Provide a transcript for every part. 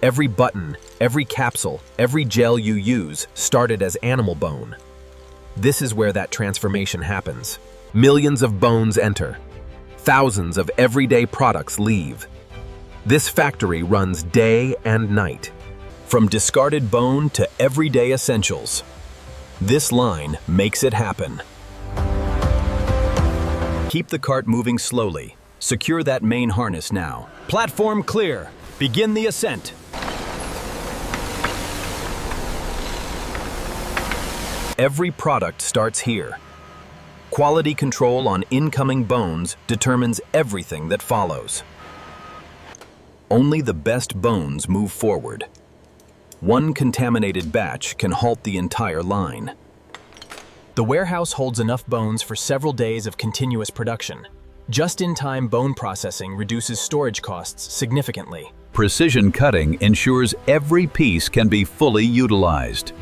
Every button, every capsule, every gel you use started as animal bone. This is where that transformation happens. Millions of bones enter. Thousands of everyday products leave. This factory runs day and night, from discarded bone to everyday essentials. This line makes it happen. Keep the cart moving slowly. Secure that main harness now. Platform clear. Begin the ascent. Every product starts here. Quality control on incoming bones determines everything that follows. Only the best bones move forward. One contaminated batch can halt the entire line. The warehouse holds enough bones for several days of continuous production. Just-in-time bone processing reduces storage costs significantly. Precision cutting ensures every piece can be fully utilized.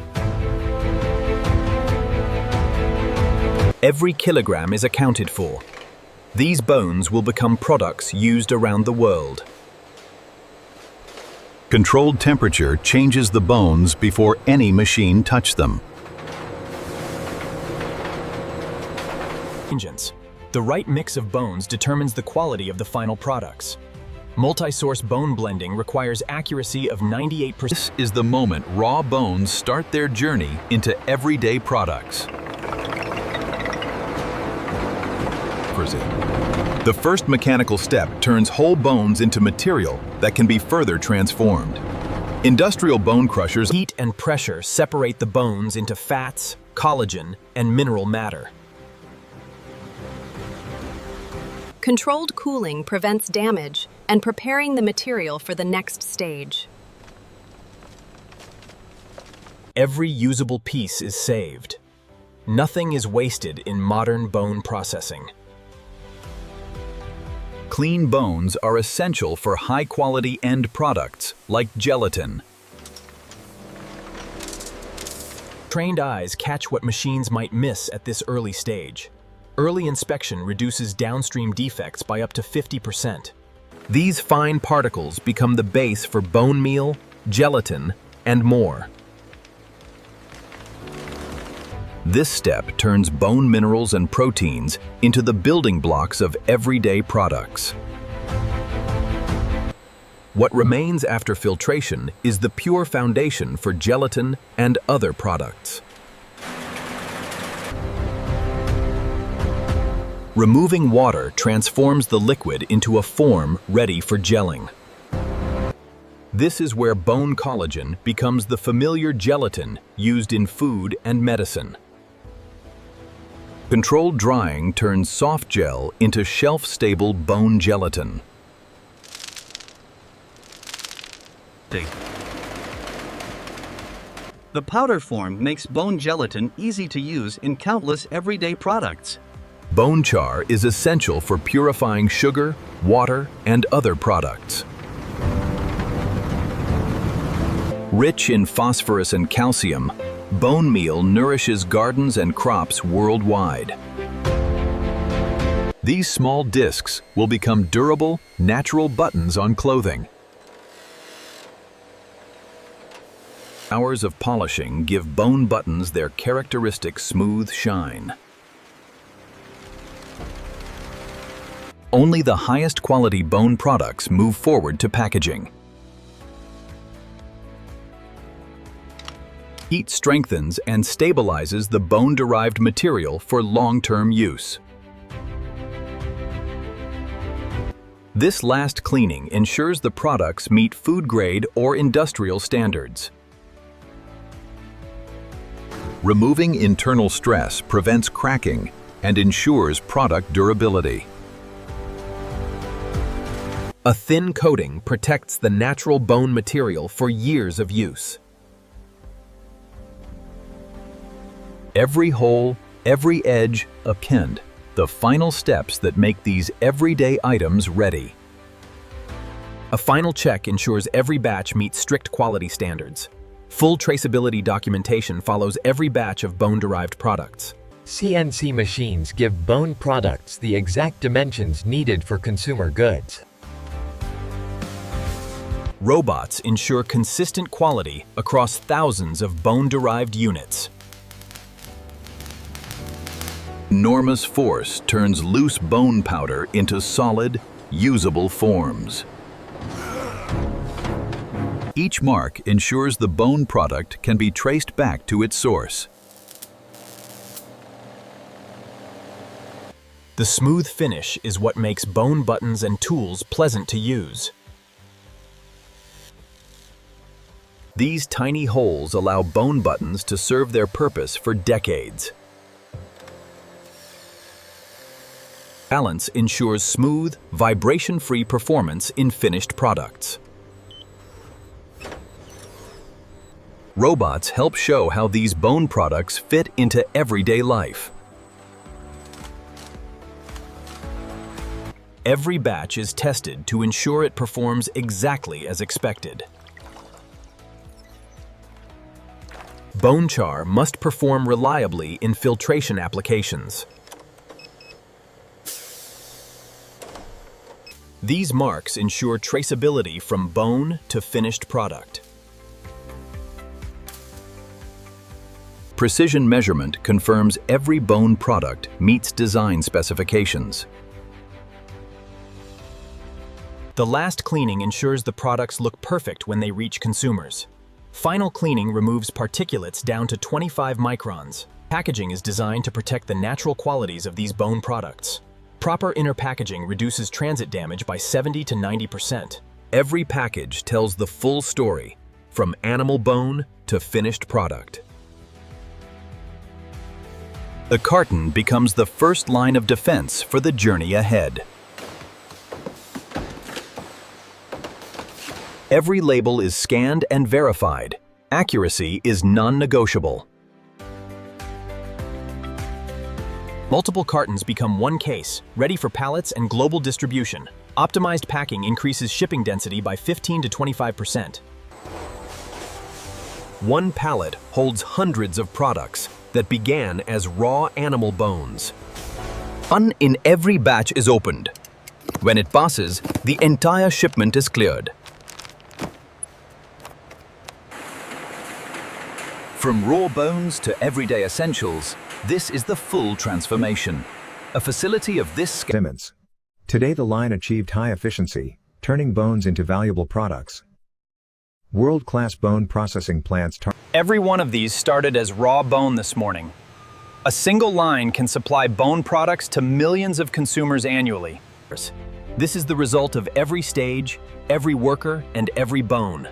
Every kilogram is accounted for. These bones will become products used around the world. Controlled temperature changes the bones before any machine touches them. The right mix of bones determines the quality of the final products. Multi-source bone blending requires accuracy of 98%. This is the moment raw bones start their journey into everyday products. The first mechanical step turns whole bones into material that can be further transformed. Industrial bone crushers. Heat and pressure separate the bones into fats, collagen, and mineral matter. Controlled cooling prevents damage and preparing the material for the next stage. Every usable piece is saved. Nothing is wasted in modern bone processing. Clean bones are essential for high-quality end products like gelatin. Trained eyes catch what machines might miss at this early stage. Early inspection reduces downstream defects by up to 50%. These fine particles become the base for bone meal, gelatin, and more. This step turns bone minerals and proteins into the building blocks of everyday products. What remains after filtration is the pure foundation for gelatin and other products. Removing water transforms the liquid into a form ready for gelling. This is where bone collagen becomes the familiar gelatin used in food and medicine. Controlled drying turns soft gel into shelf-stable bone gelatin. The powder form makes bone gelatin easy to use in countless everyday products. Bone char is essential for purifying sugar, water, and other products. Rich in phosphorus and calcium, bone meal nourishes gardens and crops worldwide. These small discs will become durable, natural buttons on clothing. Hours of polishing give bone buttons their characteristic smooth shine. Only the highest quality bone products move forward to packaging. Heat strengthens and stabilizes the bone-derived material for long-term use. This last cleaning ensures the products meet food-grade or industrial standards. Removing internal stress prevents cracking and ensures product durability. A thin coating protects the natural bone material for years of use. Every hole, every edge, append, the final steps that make these everyday items ready. A final check ensures every batch meets strict quality standards. Full traceability documentation follows every batch of bone-derived products. CNC machines give bone products the exact dimensions needed for consumer goods. Robots ensure consistent quality across thousands of bone-derived units. Enormous force turns loose bone powder into solid, usable forms. Each mark ensures the bone product can be traced back to its source. The smooth finish is what makes bone buttons and tools pleasant to use. These tiny holes allow bone buttons to serve their purpose for decades. Balance ensures smooth, vibration-free performance in finished products. Robots help show how these bone products fit into everyday life. Every batch is tested to ensure it performs exactly as expected. Bone char must perform reliably in filtration applications. These marks ensure traceability from bone to finished product. Precision measurement confirms every bone product meets design specifications. The last cleaning ensures the products look perfect when they reach consumers. Final cleaning removes particulates down to 25 microns. Packaging is designed to protect the natural qualities of these bone products. Proper inner packaging reduces transit damage by 70 to 90%. Every package tells the full story, from animal bone to finished product. The carton becomes the first line of defense for the journey ahead. Every label is scanned and verified. Accuracy is non-negotiable. Multiple cartons become one case, ready for pallets and global distribution. Optimized packing increases shipping density by 15 to 25%. One pallet holds hundreds of products that began as raw animal bones. One in every batch is opened. When it passes, the entire shipment is cleared. From raw bones to everyday essentials, this is the full transformation. A facility of this scale. Simmons. Today the line achieved high efficiency, turning bones into valuable products. World-class bone processing plants. Every one of these started as raw bone this morning. A single line can supply bone products to millions of consumers annually. This is the result of every stage, every worker, and every bone.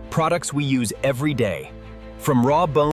Products we use every day. From raw bone